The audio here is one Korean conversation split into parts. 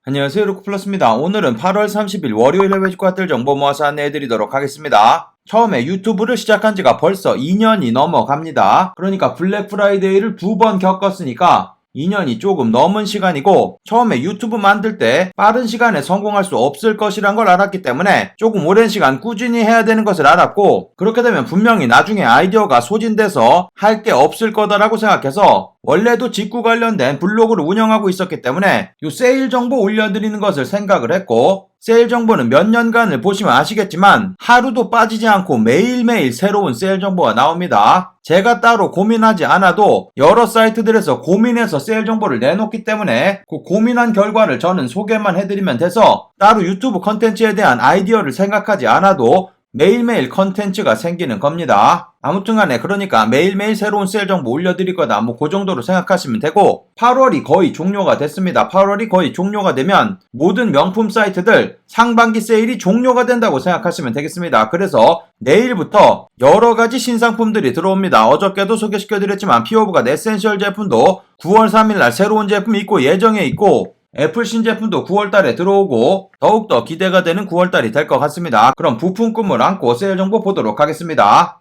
안녕하세요, 루크플러스입니다. 오늘은 8월 30일 월요일에 외식과들 정보 모아서 안내해드리도록 하겠습니다. 처음에 유튜브를 시작한 지가 벌써 2년이 넘어갑니다. 그러니까 블랙 프라이데이를 2번 겪었으니까 2년이 조금 넘은 시간이고, 처음에 유튜브 만들 때 빠른 시간에 성공할 수 없을 것이란 걸 알았기 때문에 조금 오랜 시간 꾸준히 해야 되는 것을 알았고, 그렇게 되면 분명히 나중에 아이디어가 소진돼서 할 게 없을 거다라고 생각해서 원래도 직구 관련된 블로그를 운영하고 있었기 때문에 요 세일 정보 올려드리는 것을 생각을 했고, 세일 정보는 몇 년간을 보시면 아시겠지만 하루도 빠지지 않고 매일매일 새로운 세일 정보가 나옵니다. 제가 따로 고민하지 않아도 여러 사이트들에서 고민해서 세일 정보를 내놓기 때문에 그 고민한 결과를 저는 소개만 해드리면 돼서 따로 유튜브 컨텐츠에 대한 아이디어를 생각하지 않아도 매일매일 컨텐츠가 생기는 겁니다. 아무튼간에 그러니까 매일매일 새로운 세일 정보 올려드릴 거다, 뭐 그 정도로 생각하시면 되고, 8월이 거의 종료가 됐습니다. 8월이 거의 종료가 되면 모든 명품 사이트들 상반기 세일이 종료가 된다고 생각하시면 되겠습니다. 그래서 내일부터 여러가지 신상품들이 들어옵니다. 어저께도 소개시켜드렸지만 피오브가 에센셜 제품도 9월 3일날 새로운 제품이 있고 예정에 있고, 애플 신제품도 9월달에 들어오고 더욱더 기대가 되는 9월달이 될 것 같습니다. 그럼 부품 꿈을 안고 세일 정보 보도록 하겠습니다.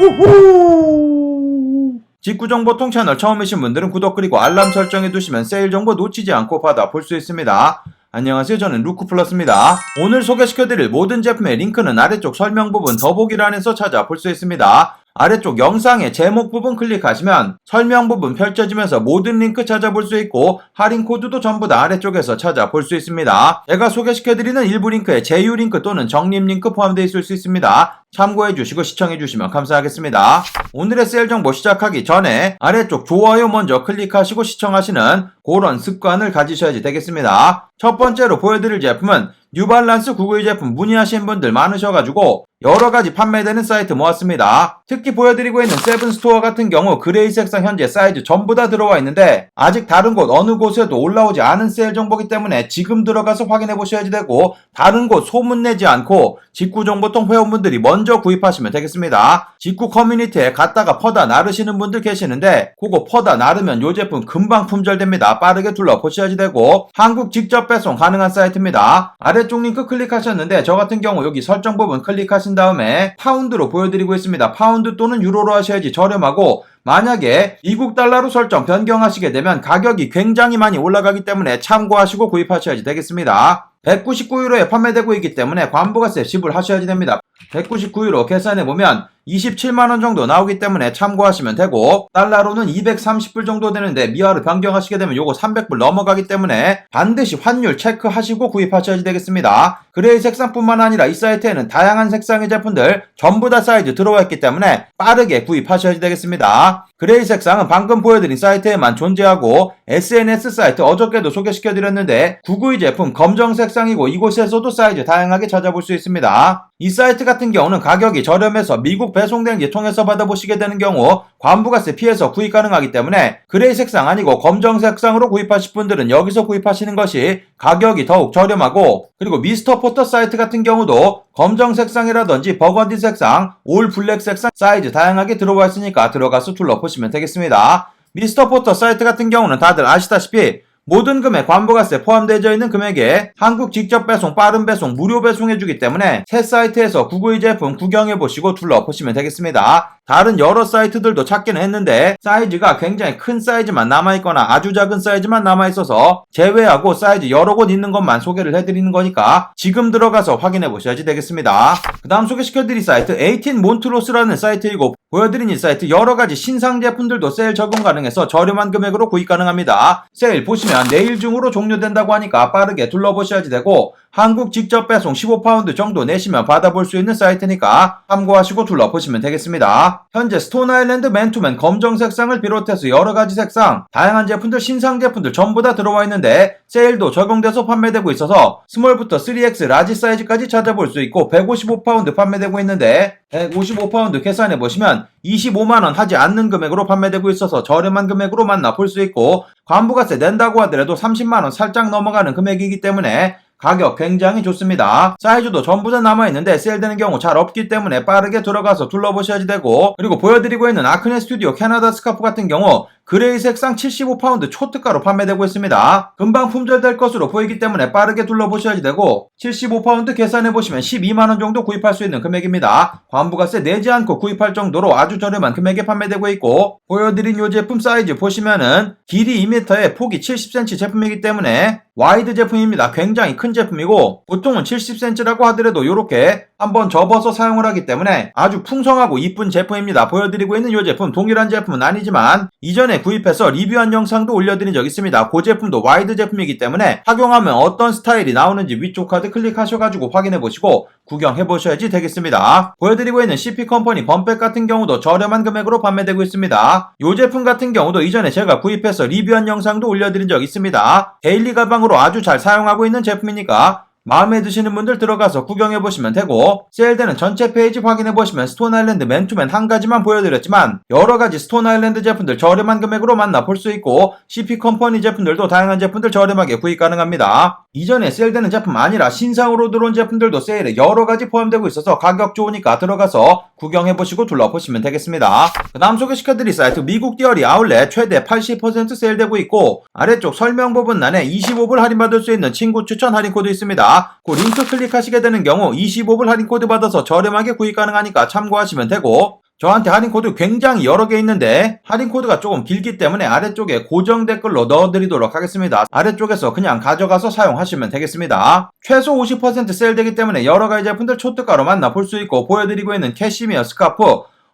우후! 직구정보통 채널 처음이신 분들은 구독 그리고 알람 설정해두시면 세일 정보 놓치지 않고 받아볼 수 있습니다. 안녕하세요, 저는 루크플러스입니다. 오늘 소개시켜드릴 모든 제품의 링크는 아래쪽 설명 부분 더보기란에서 찾아볼 수 있습니다. 아래쪽 영상의 제목 부분 클릭하시면 설명 부분 펼쳐지면서 모든 링크 찾아볼 수 있고, 할인 코드도 전부 다 아래쪽에서 찾아볼 수 있습니다. 제가 소개시켜드리는 일부 링크에 제휴 링크 또는 적립 링크 포함되어 있을 수 있습니다. 참고해주시고 시청해주시면 감사하겠습니다. 오늘의 세일 정보 시작하기 전에 아래쪽 좋아요 먼저 클릭하시고 시청하시는 그런 습관을 가지셔야지 되겠습니다. 첫 번째로 보여드릴 제품은 뉴발란스 992 제품 문의하신 분들 많으셔가지고 여러가지 판매되는 사이트 모았습니다. 특히 보여드리고 있는 세븐스토어 같은 경우 그레이 색상 현재 사이즈 전부 다 들어와 있는데 아직 다른 곳 어느 곳에도 올라오지 않은 세일 정보기 때문에 지금 들어가서 확인해 보셔야지 되고, 다른 곳 소문내지 않고 직구정보통 회원분들이 먼저 구입하시면 되겠습니다. 직구 커뮤니티에 갔다가 퍼다 나르시는 분들 계시는데 그거 퍼다 나르면 요 제품 금방 품절됩니다. 빠르게 둘러보셔야지 되고, 한국 직접 배송 가능한 사이트입니다. 아래쪽 링크 클릭하셨는데 저 같은 경우 여기 설정 부분 클릭하신 다음에 파운드로 보여드리고 있습니다. 파운드 또는 유로로 하셔야지 저렴하고, 만약에 미국 달러로 설정 변경하시게 되면 가격이 굉장히 많이 올라가기 때문에 참고하시고 구입하셔야지 되겠습니다. 199유로에 판매되고 있기 때문에 관부가세 지불하셔야지 됩니다. 199유로 계산해보면 27만원 정도 나오기 때문에 참고하시면 되고, 달러로는 230불 정도 되는데 미화로 변경하시게 되면 요거 300불 넘어가기 때문에 반드시 환율 체크하시고 구입하셔야지 되겠습니다. 그레이 색상뿐만 아니라 이 사이트에는 다양한 색상의 제품들 전부 다 사이즈 들어와 있기 때문에 빠르게 구입하셔야지 되겠습니다. 그레이 색상은 방금 보여드린 사이트에만 존재하고, SNS 사이트 어저께도 소개시켜드렸는데 992 제품 검정 색상이고 이곳에서도 사이즈 다양하게 찾아볼 수 있습니다. 이 사이트 같은 경우는 가격이 저렴해서 미국 배송대행지 통해서 받아보시게 되는 경우 관부가세 피해서 구입 가능하기 때문에 그레이 색상 아니고 검정 색상으로 구입하실 분들은 여기서 구입하시는 것이 가격이 더욱 저렴하고, 그리고 미스터 포터 사이트 같은 경우도 검정 색상이라든지 버건디 색상, 올 블랙 색상 사이즈 다양하게 들어와 있으니까 들어가서 둘러보시면 되겠습니다. 미스터 포터 사이트 같은 경우는 다들 아시다시피 모든 금액 관부가세 포함되어 있는 금액에 한국 직접 배송, 빠른 배송, 무료 배송해주기 때문에 새 사이트에서 992 제품 구경해보시고 둘러보시면 되겠습니다. 다른 여러 사이트들도 찾기는 했는데 사이즈가 굉장히 큰 사이즈만 남아있거나 아주 작은 사이즈만 남아있어서 제외하고 사이즈 여러 곳 있는 것만 소개를 해드리는 거니까 지금 들어가서 확인해보셔야지 되겠습니다. 그 다음 소개시켜드릴 사이트 18 몬트로스라는 사이트이고, 보여드린 이 사이트 여러가지 신상 제품들도 세일 적용 가능해서 저렴한 금액으로 구입 가능합니다. 세일 보시면 내일 중으로 종료된다고 하니까 빠르게 둘러보셔야지 되고, 한국 직접 배송 15파운드 정도 내시면 받아볼 수 있는 사이트니까 참고하시고 둘러보시면 되겠습니다. 현재 스톤 아일랜드 맨투맨 검정 색상을 비롯해서 여러가지 색상 다양한 제품들, 신상 제품들 전부 다 들어와 있는데 세일도 적용돼서 판매되고 있어서 스몰부터 3X 라지 사이즈까지 찾아볼 수 있고, 155파운드 판매되고 있는데 155파운드 계산해보시면 25만원 하지 않는 금액으로 판매되고 있어서 저렴한 금액으로 만나볼 수 있고, 관부가세 낸다고 하더라도 30만원 살짝 넘어가는 금액이기 때문에 가격 굉장히 좋습니다. 사이즈도 전부 다 남아있는데 세일되는 경우 잘 없기 때문에 빠르게 들어가서 둘러보셔야지 되고, 그리고 보여드리고 있는 아크네 스튜디오 캐나다 스카프 같은 경우 그레이 색상 75파운드 초특가로 판매되고 있습니다. 금방 품절될 것으로 보이기 때문에 빠르게 둘러보셔야지 되고, 75파운드 계산해보시면 12만원 정도 구입할 수 있는 금액입니다. 관부가세 내지 않고 구입할 정도로 아주 저렴한 금액에 판매되고 있고, 보여드린 이 제품 사이즈 보시면은 길이 2m에 폭이 70cm 제품이기 때문에 와이드 제품입니다. 굉장히 큰 제품이고, 보통은 70cm라고 하더라도 이렇게 한번 접어서 사용을 하기 때문에 아주 풍성하고 이쁜 제품입니다. 보여드리고 있는 이 제품 동일한 제품은 아니지만 이전에 구입해서 리뷰한 영상도 올려드린 적 있습니다. 그 제품도 와이드 제품이기 때문에 착용하면 어떤 스타일이 나오는지 위쪽 카드 클릭하셔가지고 확인해보시고 구경해보셔야지 되겠습니다. 보여드리고 있는 CP컴퍼니 범백 같은 경우도 저렴한 금액으로 판매되고 있습니다. 이 제품 같은 경우도 이전에 제가 구입해서 리뷰한 영상도 올려드린 적 있습니다. 데일리 가방으로 아주 잘 사용하고 있는 제품이니까 마음에 드시는 분들 들어가서 구경해보시면 되고, 세일되는 전체 페이지 확인해보시면 스톤 아일랜드 맨투맨 한 가지만 보여드렸지만 여러가지 스톤 아일랜드 제품들 저렴한 금액으로 만나볼 수 있고, CP컴퍼니 제품들도 다양한 제품들 저렴하게 구입 가능합니다. 이전에 세일되는 제품 아니라 신상으로 들어온 제품들도 세일에 여러가지 포함되고 있어서 가격 좋으니까 들어가서 구경해보시고 둘러보시면 되겠습니다. 그 다음 소개시켜드릴 사이트 미국 디어리 아울렛 최대 80% 세일되고 있고, 아래쪽 설명 부분란에 25불 할인받을 수 있는 친구 추천 할인 코드 있습니다. 그 링크 클릭하시게 되는 경우 25불 할인 코드 받아서 저렴하게 구입 가능하니까 참고하시면 되고, 저한테 할인 코드 굉장히 여러 개 있는데 할인 코드가 조금 길기 때문에 아래쪽에 고정 댓글로 넣어드리도록 하겠습니다. 아래쪽에서 그냥 가져가서 사용하시면 되겠습니다. 최소 50% 세일되기 때문에 여러가지 제품들 초특가로 만나볼 수 있고, 보여드리고 있는 캐시미어 스카프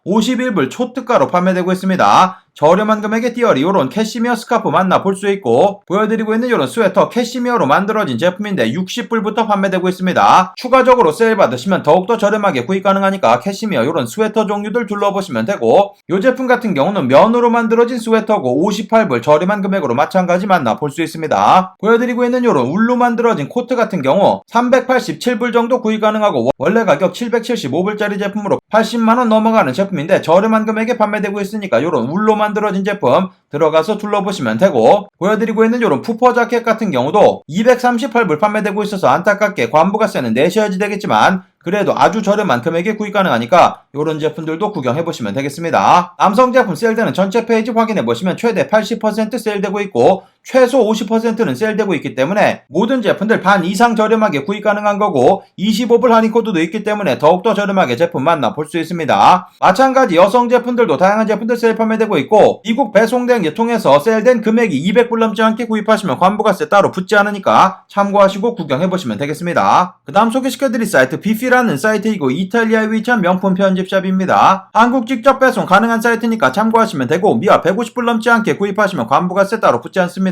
51불 초특가로 판매되고 있습니다. 저렴한 금액의 디어리 요런 캐시미어 스카프 만나볼 수 있고, 보여드리고 있는 요런 스웨터 캐시미어로 만들어진 제품인데 60불부터 판매되고 있습니다. 추가적으로 세일 받으시면 더욱더 저렴하게 구입 가능하니까 캐시미어 요런 스웨터 종류들 둘러보시면 되고, 요 제품 같은 경우는 면으로 만들어진 스웨터고 58불 저렴한 금액으로 마찬가지 만나볼 수 있습니다. 보여드리고 있는 요런 울로 만들어진 코트 같은 경우 387불 정도 구입 가능하고, 원래 가격 775불짜리 제품으로 80만원 넘어가는 제품인데 저렴한 금액에 판매되고 있으니까 요런 울로 만들어진 제품 들어가서 둘러보시면 되고, 보여드리고 있는 요런 푸퍼 자켓 같은 경우도 238불 판매되고 있어서 안타깝게 관부가세는 내셔야지 되겠지만 그래도 아주 저렴한 금액에 구입 가능하니까 요런 제품들도 구경해보시면 되겠습니다. 남성 제품 세일되는 전체 페이지 확인해보시면 최대 80% 세일되고 있고 최소 50%는 세일되고 있기 때문에 모든 제품들 반 이상 저렴하게 구입 가능한 거고, 25불 할인 코드도 있기 때문에 더욱더 저렴하게 제품 만나볼 수 있습니다. 마찬가지 여성 제품들도 다양한 제품들 세일 판매되고 있고, 미국 배송 대행지 통해서 세일된 금액이 200불 넘지 않게 구입하시면 관부가세 따로 붙지 않으니까 참고하시고 구경해보시면 되겠습니다. 그 다음 소개시켜드릴 사이트 비피라는 사이트이고 이탈리아에 위치한 명품 편집샵입니다. 한국 직접 배송 가능한 사이트니까 참고하시면 되고, 미화 150불 넘지 않게 구입하시면 관부가세 따로 붙지 않습니다.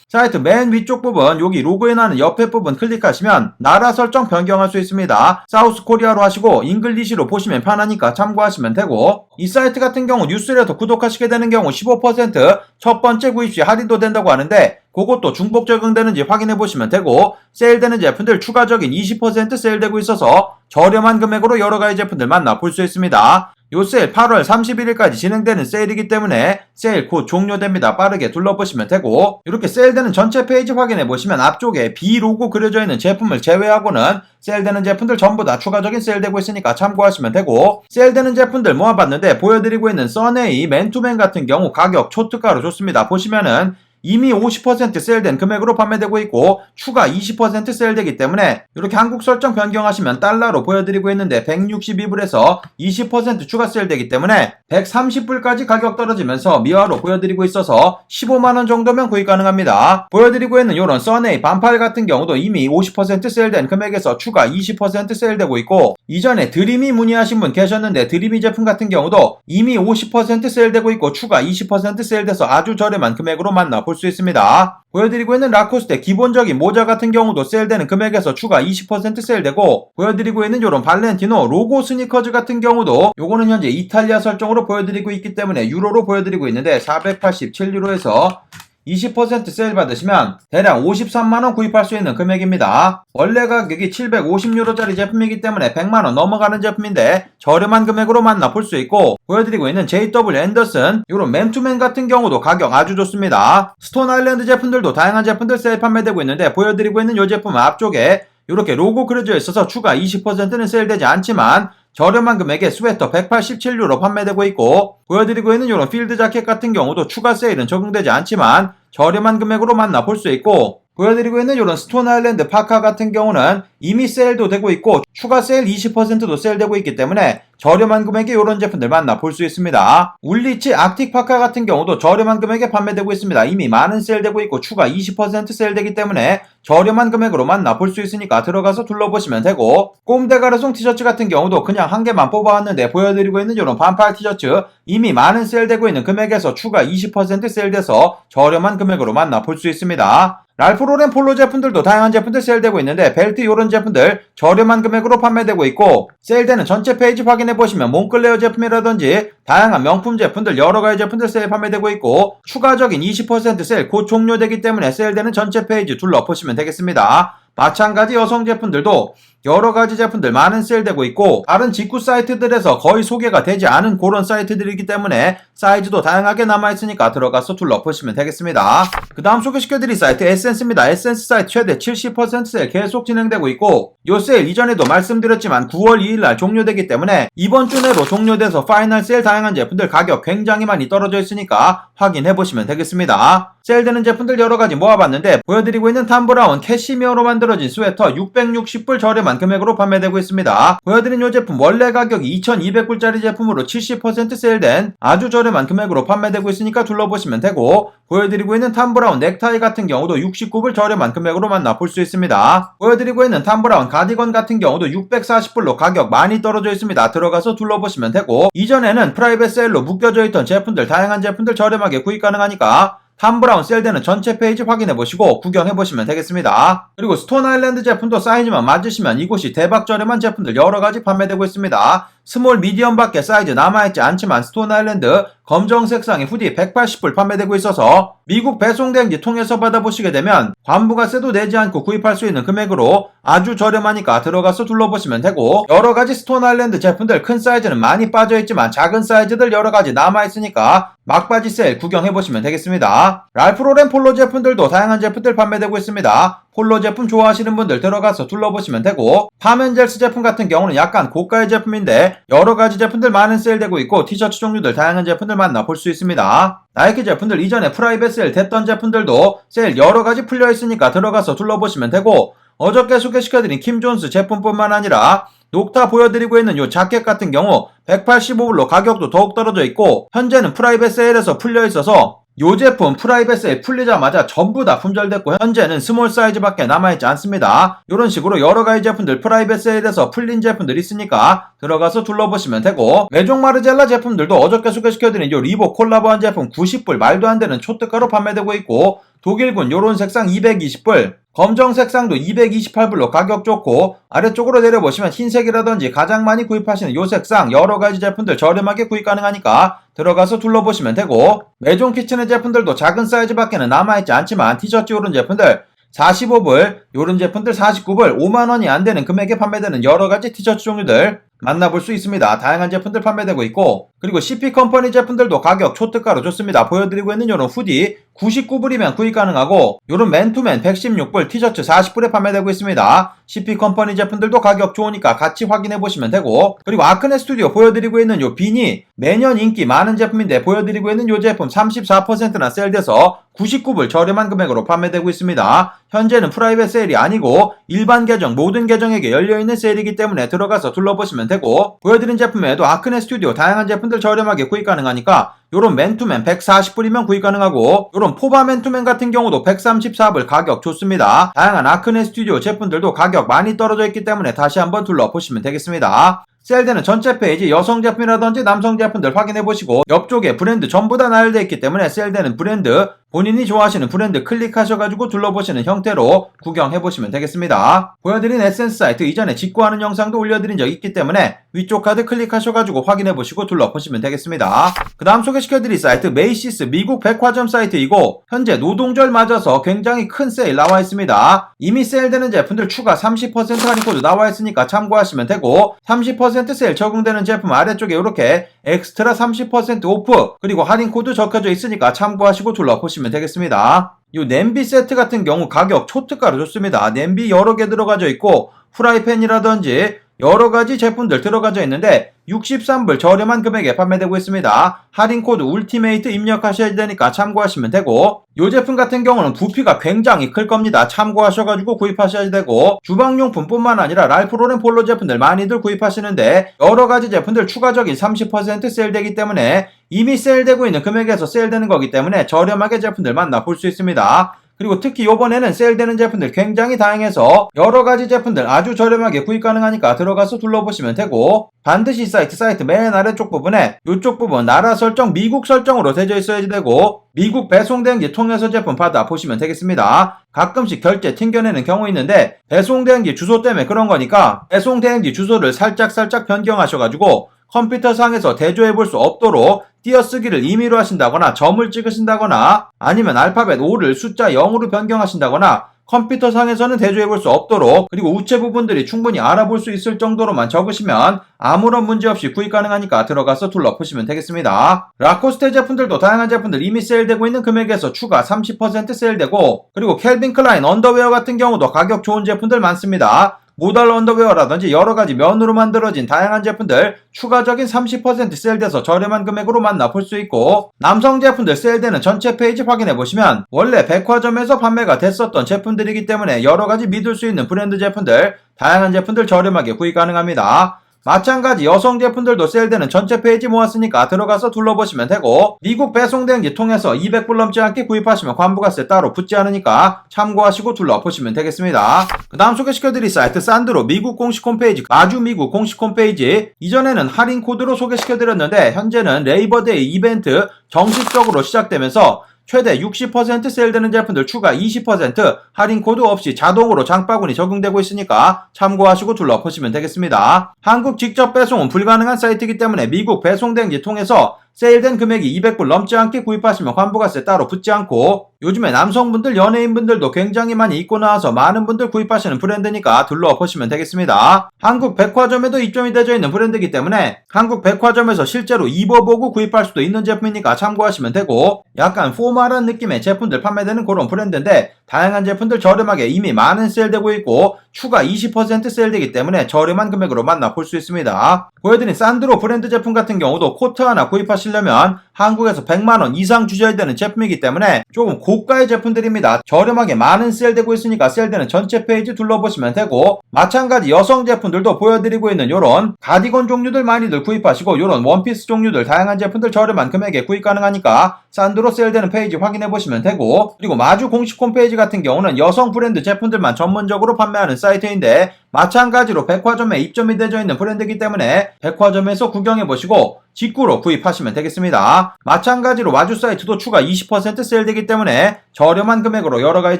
사이트 맨 위쪽 부분 여기 로고에 나는 옆에 부분 클릭하시면 나라 설정 변경할 수 있습니다. 사우스 코리아로 하시고 잉글리시로 보시면 편하니까 참고하시면 되고, 이 사이트 같은 경우 뉴스레터 구독하시게 되는 경우 15% 첫 번째 구입 시 할인도 된다고 하는데 그것도 중복 적용되는지 확인해 보시면 되고, 세일되는 제품들 추가적인 20% 세일되고 있어서 저렴한 금액으로 여러가지 제품들 만나볼 수 있습니다. 요 세일 8월 31일까지 진행되는 세일이기 때문에 세일 곧 종료됩니다. 빠르게 둘러보시면 되고, 이렇게 세일되는 전체 페이지 확인해보시면 앞쪽에 B 로고 그려져 있는 제품을 제외하고는 세일되는 제품들 전부 다 추가적인 세일되고 있으니까 참고하시면 되고, 세일되는 제품들 모아봤는데 보여드리고 있는 써네이 맨투맨 같은 경우 가격 초특가로 좋습니다. 보시면은 이미 50% 세일된 금액으로 판매되고 있고 추가 20% 세일되기 때문에 이렇게 한국 설정 변경하시면 달러로 보여드리고 있는데 162불에서 20% 추가 세일되기 때문에 130불까지 가격 떨어지면서 미화로 보여드리고 있어서 15만원 정도면 구입 가능합니다. 보여드리고 있는 이런 써네이 반팔 같은 경우도 이미 50% 세일된 금액에서 추가 20% 세일되고 있고, 이전에 드림이 문의하신 분 계셨는데 드림이 제품 같은 경우도 이미 50% 세일되고 있고 추가 20% 세일돼서 아주 저렴한 금액으로 만나볼 수 있습니다. 보여드리고 있는 라코스테 기본적인 모자 같은 경우도 세일되는 금액에서 추가 20% 세일되고, 보여드리고 있는 요런 발렌티노 로고 스니커즈 같은 경우도 요거는 현재 이탈리아 설정으로 보여드리고 있기 때문에 유로로 보여드리고 있는데 487유로에서 20% 세일 받으시면 대략 53만원 구입할 수 있는 금액입니다. 원래 가격이 750유로짜리 제품이기 때문에 100만원 넘어가는 제품인데 저렴한 금액으로 만나볼 수 있고, 보여드리고 있는 JW 앤더슨 요런 맨투맨 같은 경우도 가격 아주 좋습니다. 스톤 아일랜드 제품들도 다양한 제품들 세일 판매되고 있는데, 보여드리고 있는 이 제품은 앞쪽에 이렇게 로고 그려져 있어서 추가 20%는 세일되지 않지만 저렴한 금액에 스웨터 187유로 판매되고 있고, 보여드리고 있는 이런 필드 자켓 같은 경우도 추가 세일은 적용되지 않지만 저렴한 금액으로 만나볼 수 있고, 보여드리고 있는 이런 스톤 아일랜드 파카 같은 경우는 이미 세일도 되고 있고 추가 세일 20%도 세일되고 있기 때문에 저렴한 금액에 이런 제품들 만나볼 수 있습니다. 울리치 아크틱 파카 같은 경우도 저렴한 금액에 판매되고 있습니다. 이미 많은 세일되고 있고 추가 20% 세일되기 때문에 저렴한 금액으로 만나볼 수 있으니까 들어가서 둘러보시면 되고, 꼼데가르송 티셔츠 같은 경우도 그냥 한 개만 뽑아왔는데 보여드리고 있는 이런 반팔 티셔츠 이미 많은 세일되고 있는 금액에서 추가 20% 세일돼서 저렴한 금액으로 만나볼 수 있습니다. 랄프 로렌 폴로 제품들도 다양한 제품들 세일되고 있는데 벨트 요런 제품들 저렴한 금액으로 판매되고 있고, 세일되는 전체 페이지 확인해보시면 몽클레어 제품이라든지 다양한 명품 제품들 여러가지 제품들 세일 판매되고 있고, 추가적인 20% 세일 곧 종료되기 때문에 세일되는 전체 페이지 둘러보시면 되겠습니다. 마찬가지 여성 제품들도 여러가지 제품들 많은 세일되고 있고, 다른 직구 사이트들에서 거의 소개가 되지 않은 그런 사이트들이기 때문에 사이즈도 다양하게 남아있으니까 들어가서 둘러보시면 되겠습니다. 그 다음 소개시켜드릴 사이트 에센스입니다. 에센스 사이트 최대 70% 세일 계속 진행되고 있고, 요 세일 이전에도 말씀드렸지만 9월 2일날 종료되기 때문에 이번 주 내로 종료돼서 파이널 세일 다양한 제품들 가격 굉장히 많이 떨어져 있으니까 확인해보시면 되겠습니다. 세일되는 제품들 여러가지 모아봤는데, 보여드리고 있는 탐브라운 캐시미어로 만들어진 스웨터 660불 저렴한 금액으로 판매되고 있습니다. 보여드린 이 제품 원래 가격이 2200불짜리 제품으로 70% 세일된 아주 저렴한 금액으로 판매되고 있으니까 둘러보시면 되고, 보여드리고 있는 탐브라운 넥타이 같은 경우도 69불 저렴한 금액으로 만나볼 수 있습니다. 보여드리고 있는 탐브라운 가디건 같은 경우도 640불로 가격 많이 떨어져 있습니다. 들어가서 둘러보시면 되고, 이전에는 프라이빗 세일로 묶여져 있던 제품들 다양한 제품들 저렴하게 구입 가능하니까 탐브라운 세일되는 전체 페이지 확인해보시고 구경해보시면 되겠습니다. 그리고 스톤 아일랜드 제품도 사이즈만 맞으시면 이곳이 대박 저렴한 제품들 여러가지 판매되고 있습니다. 스몰 미디엄 밖에 사이즈 남아있지 않지만 스톤 아일랜드 검정 색상의 후디 180불 판매되고 있어서 미국 배송대행지 통해서 받아보시게 되면 관부가세도 내지 않고 구입할 수 있는 금액으로 아주 저렴하니까 들어가서 둘러보시면 되고, 여러가지 스톤 아일랜드 제품들 큰 사이즈는 많이 빠져있지만 작은 사이즈들 여러가지 남아있으니까 막바지 세일 구경해보시면 되겠습니다. 랄프 로렌 폴로 제품들도 다양한 제품들 판매되고 있습니다. 폴로 제품 좋아하시는 분들 들어가서 둘러보시면 되고, 파멘젤스 제품 같은 경우는 약간 고가의 제품인데 여러가지 제품들 많은 세일되고 있고 티셔츠 종류들 다양한 제품들 만나볼 수 있습니다. 나이키 제품들 이전에 프라이빗 세일 됐던 제품들도 세일 여러가지 풀려있으니까 들어가서 둘러보시면 되고, 어저께 소개시켜드린 킴 존스 제품뿐만 아니라 녹타 보여드리고 있는 요 자켓 같은 경우 185불로 가격도 더욱 떨어져 있고, 현재는 프라이빗 세일에서 풀려있어서 요 제품 프라이빗 세일 풀리자마자 전부 다 품절됐고 현재는 스몰 사이즈밖에 남아있지 않습니다. 이런 식으로 여러가지 제품들 프라이빗 세일에서 풀린 제품들 있으니까 들어가서 둘러보시면 되고, 메종 마르젤라 제품들도 어저께 소개시켜드린 요 리복 콜라보한 제품 90불 말도 안 되는 초특가로 판매되고 있고, 독일군 요런 색상 220불, 검정 색상도 228불로 가격 좋고, 아래쪽으로 내려보시면 흰색이라든지 가장 많이 구입하시는 요 색상 여러가지 제품들 저렴하게 구입 가능하니까 들어가서 둘러보시면 되고, 메종 키친의 제품들도 작은 사이즈밖에는 남아있지 않지만 티셔츠 요런 제품들 45불, 요런 제품들 49불, 5만원이 안되는 금액에 판매되는 여러가지 티셔츠 종류들 만나볼 수 있습니다. 다양한 제품들 판매되고 있고, 그리고 CP 컴퍼니 제품들도 가격 초특가로 좋습니다. 보여드리고 있는 요런 후디 99불이면 구입 가능하고, 요런 맨투맨 116불 티셔츠 40불에 판매되고 있습니다. CP 컴퍼니 제품들도 가격 좋으니까 같이 확인해보시면 되고, 그리고 아크네 스튜디오 보여드리고 있는 요 비니 매년 인기 많은 제품인데 보여드리고 있는 요 제품 34%나 세일돼서 99불 저렴한 금액으로 판매되고 있습니다. 현재는 프라이빗 세일이 아니고 일반 계정 모든 계정에게 열려있는 세일이기 때문에 들어가서 둘러보시면 되고, 보여드린 제품 외에도 아크네 스튜디오 다양한 제품들 저렴하게 구입 가능하니까 요런 맨투맨 140불이면 구입 가능하고, 요런 포바 맨투맨 같은 경우도 134불 가격 좋습니다. 다양한 아크네 스튜디오 제품들도 가격 많이 떨어져 있기 때문에 다시 한번 둘러보시면 되겠습니다. 세일되는 전체 페이지 여성 제품이라든지 남성 제품들 확인해보시고, 옆쪽에 브랜드 전부 다 나열되어 있기 때문에 세일되는 브랜드 본인이 좋아하시는 브랜드 클릭하셔가지고 둘러보시는 형태로 구경해보시면 되겠습니다. 보여드린 에센스 사이트 이전에 직구하는 영상도 올려드린 적 있기 때문에 위쪽 카드 클릭하셔가지고 확인해보시고 둘러보시면 되겠습니다. 그 다음 소개시켜드릴 사이트 메이시스 미국 백화점 사이트이고 현재 노동절 맞아서 굉장히 큰 세일 나와 있습니다. 이미 세일되는 제품들 추가 30% 할인 코드 나와 있으니까 참고하시면 되고 30% 세일 적용되는 제품 아래쪽에 이렇게 엑스트라 30% 오프 그리고 할인 코드 적혀져 있으니까 참고하시고 둘러보시면 되겠습니다. 이 냄비 세트 같은 경우 가격 초특가로 좋습니다. 냄비 여러 개 들어가져 있고 프라이팬이라든지 여러가지 제품들 들어가져 있는데 63불 저렴한 금액에 판매되고 있습니다. 할인 코드 울티메이트 입력하셔야 되니까 참고하시면 되고 이 제품 같은 경우는 부피가 굉장히 클 겁니다. 참고하셔가지고 구입하셔야 되고 주방용품 뿐만 아니라 랄프 로렌 폴로 제품들 많이들 구입하시는데 여러가지 제품들 추가적인 30% 세일되기 때문에 이미 세일되고 있는 금액에서 세일되는 거기 때문에 저렴하게 제품들 만나볼 수 있습니다. 그리고 특히 이번에는 세일되는 제품들 굉장히 다양해서 여러가지 제품들 아주 저렴하게 구입 가능하니까 들어가서 둘러보시면 되고 반드시 사이트 맨 아래쪽 부분에 이쪽 부분 나라 설정 미국 설정으로 되어 있어야 되고 미국 배송대행지 통해서 제품 받아보시면 되겠습니다. 가끔씩 결제 튕겨내는 경우 있는데 배송대행지 주소 때문에 그런 거니까 배송대행지 주소를 살짝 변경하셔가지고 컴퓨터상에서 대조해볼 수 없도록 띄어쓰기를 임의로 하신다거나 점을 찍으신다거나 아니면 알파벳 O를 숫자 0으로 변경하신다거나 컴퓨터상에서는 대조해볼 수 없도록 그리고 우체 부분들이 충분히 알아볼 수 있을 정도로만 적으시면 아무런 문제 없이 구입 가능하니까 들어가서 둘러보시면 되겠습니다. 라코스테 제품들도 다양한 제품들 이미 세일되고 있는 금액에서 추가 30% 세일되고 그리고 캘빈 클라인 언더웨어 같은 경우도 가격 좋은 제품들 많습니다. 모달 언더웨어라든지 여러가지 면으로 만들어진 다양한 제품들 추가적인 30% 세일돼서 저렴한 금액으로 만나볼 수 있고 남성 제품들 세일되는 전체 페이지 확인해보시면 원래 백화점에서 판매가 됐었던 제품들이기 때문에 여러가지 믿을 수 있는 브랜드 제품들 다양한 제품들 저렴하게 구입 가능합니다. 마찬가지 여성 제품들도 세일되는 전체 페이지 모았으니까 들어가서 둘러보시면 되고 미국 배송대행지 통해서 200불 넘지 않게 구입하시면 관부가세 따로 붙지 않으니까 참고하시고 둘러보시면 되겠습니다. 그 다음 소개시켜드릴 사이트 산드로 미국 공식 홈페이지 아주 미국 공식 홈페이지 이전에는 할인 코드로 소개시켜드렸는데 현재는 레이버데이 이벤트 정식적으로 시작되면서 최대 60% 세일되는 제품들 추가 20% 할인 코드 없이 자동으로 장바구니 적용되고 있으니까 참고하시고 둘러보시면 되겠습니다. 한국 직접 배송은 불가능한 사이트이기 때문에 미국 배송대행지 통해서 세일된 금액이 200불 넘지 않게 구입하시면 관부가세 따로 붙지 않고 요즘에 남성분들 연예인분들도 굉장히 많이 입고 나와서 많은 분들 구입하시는 브랜드니까 둘러보시면 되겠습니다. 한국 백화점에도 입점이 되어 있는 브랜드이기 때문에 한국 백화점에서 실제로 입어보고 구입할 수도 있는 제품이니까 참고하시면 되고 약간 포멀한 느낌의 제품들 판매되는 그런 브랜드인데 다양한 제품들 저렴하게 이미 많은 세일되고 있고 추가 20% 세일되기 때문에 저렴한 금액으로 만나볼 수 있습니다. 보여드린 산드로 브랜드 제품 같은 경우도 코트 하나 구입하시려면 한국에서 100만원 이상 주셔야 되는 제품이기 때문에 조금 고가의 제품들입니다. 저렴하게 많은 세일되고 있으니까 세일되는 전체 페이지 둘러보시면 되고 마찬가지 여성 제품들도 보여드리고 있는 요런 가디건 종류들 많이들 구입하시고 요런 원피스 종류들 다양한 제품들 저렴한 금액에 구입 가능하니까 산드로 세일되는 페이지 확인해보시면 되고 그리고 마주 공식 홈페이지 같은 경우는 여성 브랜드 제품들만 전문적으로 판매하는 사이트인데 마찬가지로 백화점에 입점이 되어 있는 브랜드이기 때문에 백화점에서 구경해보시고 직구로 구입하시면 되겠습니다. 마찬가지로 마주 사이트도 추가 20% 세일되기 때문에 저렴한 금액으로 여러가지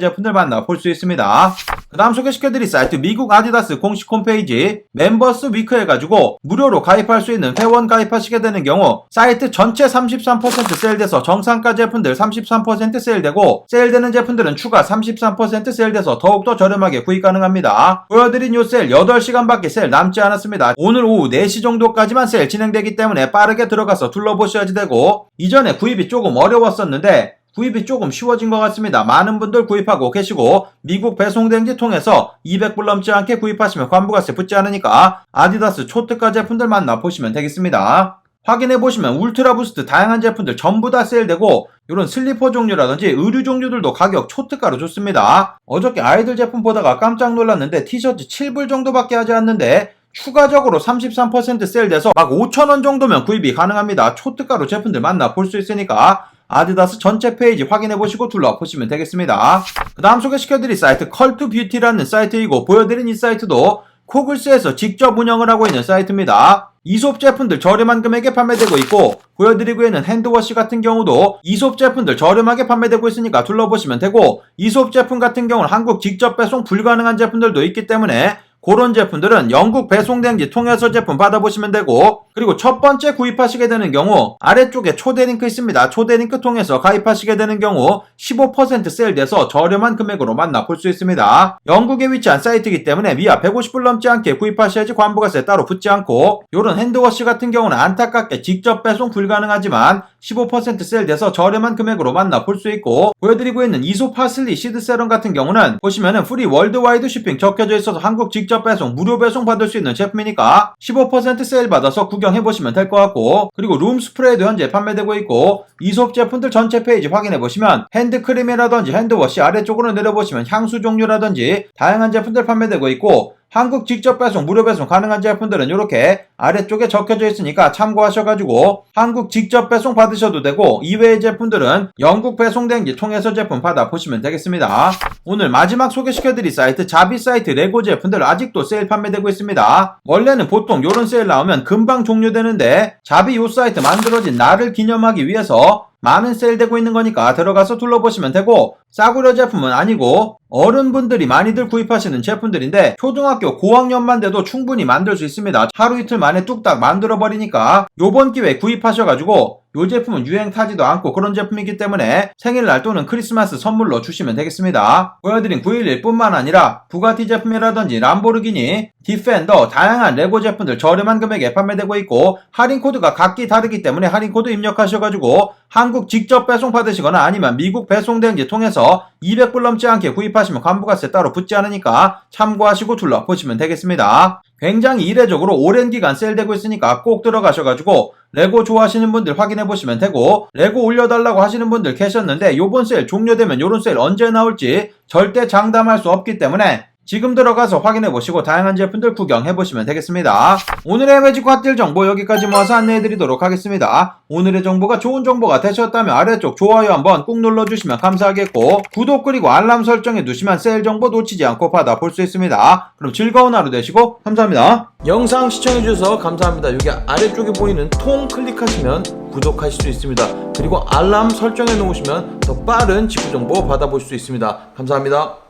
제품들 만나볼 수 있습니다. 그 다음 소개시켜드릴 사이트 미국 아디다스 공식 홈페이지 멤버스 위크 해가지고 무료로 가입할 수 있는 회원 가입하시게 되는 경우 사이트 전체 33% 세일돼서 정상가 제품들 33% 세일되고 세일되는 제품들은 추가 33% 세일돼서 더욱더 저렴하게 구입 가능합니다. 보여드린 요 세일 8시간밖에 세일 남지 않았습니다. 오늘 오후 4시 정도까지만 세일 진행되기 때문에 빠르게 들어가서 둘러보셔야지 되고 이전에 구입이 조금 어려웠었는데 구입이 조금 쉬워진 것 같습니다. 많은 분들 구입하고 계시고 미국 배송대행지 통해서 200불 넘지 않게 구입하시면 관부가세 붙지 않으니까 아디다스 초특가 제품들 만나보시면 되겠습니다. 확인해보시면 울트라 부스트 다양한 제품들 전부 다 세일되고 이런 슬리퍼 종류라든지 의류 종류들도 가격 초특가로 좋습니다. 어저께 아이들 제품 보다가 깜짝 놀랐는데 티셔츠 7불 정도밖에 하지 않는데 추가적으로 33% 세일돼서 막 5,000원 정도면 구입이 가능합니다. 초특가로 제품들 만나볼 수 있으니까 아디다스 전체 페이지 확인해보시고 둘러보시면 되겠습니다. 그 다음 소개시켜드릴 사이트 컬투 뷰티라는 사이트이고 보여드린 이 사이트도 코글스에서 직접 운영을 하고 있는 사이트입니다. 이솝 제품들 저렴한 금액에 판매되고 있고, 보여드리고 있는 핸드워시 같은 경우도 이솝 제품들 저렴하게 판매되고 있으니까 둘러보시면 되고, 이솝 제품 같은 경우는 한국 직접 배송 불가능한 제품들도 있기 때문에 그런 제품들은 영국 배송대행지 통해서 제품 받아보시면 되고, 그리고 첫 번째 구입하시게 되는 경우 아래쪽에 초대 링크 있습니다. 초대 링크 통해서 가입하시게 되는 경우 15% 세일돼서 저렴한 금액으로 만나볼 수 있습니다. 영국에 위치한 사이트이기 때문에 미아 150불 넘지 않게 구입하셔야지 관부가세 따로 붙지 않고, 요런 핸드워시 같은 경우는 안타깝게 직접 배송 불가능하지만 15% 세일돼서 저렴한 금액으로 만나볼 수 있고, 보여드리고 있는 이솝 파슬리 시드 세럼 같은 경우는 보시면은 프리 월드와이드 쇼핑 적혀져 있어서 한국 직접 배송 무료 배송 받을 수 있는 제품이니까 15% 세일 받아서 구경해보시면 될 것 같고, 그리고 룸 스프레이도 현재 판매되고 있고, 이솝 제품들 전체 페이지 확인해보시면 핸드크림이라든지 핸드워시 아래쪽으로 내려보시면 향수 종류라든지 다양한 제품들 판매되고 있고, 한국 직접 배송, 무료 배송 가능한 제품들은 이렇게 아래쪽에 적혀져 있으니까 참고하셔가지고 한국 직접 배송 받으셔도 되고, 이외의 제품들은 영국 배송대행지 통해서 제품 받아보시면 되겠습니다. 오늘 마지막 소개시켜드릴 사이트 자비 사이트 레고 제품들 아직도 세일 판매되고 있습니다. 원래는 보통 요런 세일 나오면 금방 종료되는데, 자비 요 사이트 만들어진 날을 기념하기 위해서 많은 세일되고 있는 거니까 들어가서 둘러보시면 되고, 싸구려 제품은 아니고 어른분들이 많이들 구입하시는 제품들인데 초등학교 고학년만 돼도 충분히 만들 수 있습니다. 하루 이틀 만에 뚝딱 만들어 버리니까 요번 기회에 구입하셔가지고, 요 제품은 유행 타지도 않고 그런 제품이기 때문에 생일날 또는 크리스마스 선물로 주시면 되겠습니다. 보여드린 911 뿐만 아니라 부가티 제품이라든지 람보르기니, 디펜더, 다양한 레고 제품들 저렴한 금액에 판매되고 있고, 할인 코드가 각기 다르기 때문에 할인 코드 입력하셔가지고 한국 직접 배송 받으시거나 아니면 미국 배송대행지 통해서 200불 넘지 않게 구입하시면 관부가세 따로 붙지 않으니까 참고하시고 둘러보시면 되겠습니다. 굉장히 이례적으로 오랜 기간 세일되고 있으니까 꼭 들어가셔가지고 레고 좋아하시는 분들 확인해보시면 되고, 레고 올려달라고 하시는 분들 계셨는데 요번 세일 종료되면 요런 세일 언제 나올지 절대 장담할 수 없기 때문에 지금 들어가서 확인해보시고 다양한 제품들 구경해보시면 되겠습니다. 오늘의 매직 핫딜 정보 여기까지 모아서 안내해드리도록 하겠습니다. 오늘의 정보가 좋은 정보가 되셨다면 아래쪽 좋아요 한번 꾹 눌러주시면 감사하겠고, 구독 그리고 알람 설정해두시면 세일 정보 놓치지 않고 받아볼 수 있습니다. 그럼 즐거운 하루 되시고 감사합니다. 영상 시청해주셔서 감사합니다. 여기 아래쪽에 보이는 통 클릭하시면 구독하실 수 있습니다. 그리고 알람 설정해 놓으시면 더 빠른 직구 정보 받아볼 수 있습니다. 감사합니다.